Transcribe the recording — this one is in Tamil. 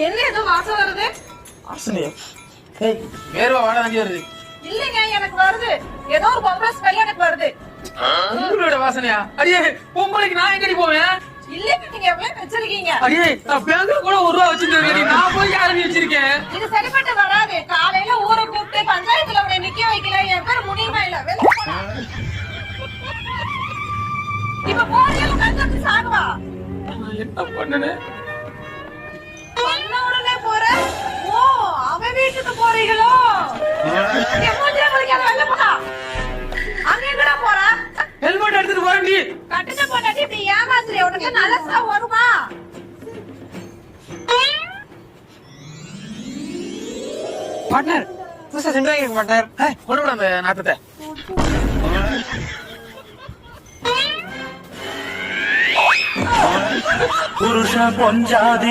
என்ன ஏதோ வாசம் வருது? வாசனையா? ஏய், வேர்வை வாட தாண்டி வருது. இல்லைங்க, எனக்கு வருது. ஏதோ ஒரு பொம்பளை ஸ்மெல் எனக்கு வருது. உங்களோட வாசனையா? அடியே, பொம்பளைக்கு நான் எங்கடி போவேன்? இல்லைங்க, நீங்க எவ்வளவு வச்சிருக்கீங்க? அடியே, நான் பேங்க்ல கூட 1 ரூபா வச்சிருக்கேன். நான் போய் யாரும் வச்சிருக்கேன்? இது சரிப்பட்டு வராது. காலையில ஊரை கூப்பிட்டு பஞ்சாயத்துல உடைய நிக்க வைக்கல. என் பேர் முடியுமா இல்ல? வெளிய போடா. இப்ப போறியா கஞ்சத்து சாகுவா? நான் என்ன பண்ணனேன்? பண்ண உடனே போற? ஓ, அவன் வீட்டுக்கு போறீங்களோ? என் மூஞ்சில குளிக்காத, வெளில போடா. அங்க எங்கடா போற? ஹெல்மெட் எடுத்துட்டு போறேன் நீ. கட்டின பொண்டாட்டி இப்படி ஏமாத்துறிய, உனக்கு நல்ல சாவு வருமா? பார்ட்னர், புதுசா சென்று வாங்கிருக்க பார்ட்னர். கொண்டு விட அந்த நாட்டத்தை. पुरुष पंजादी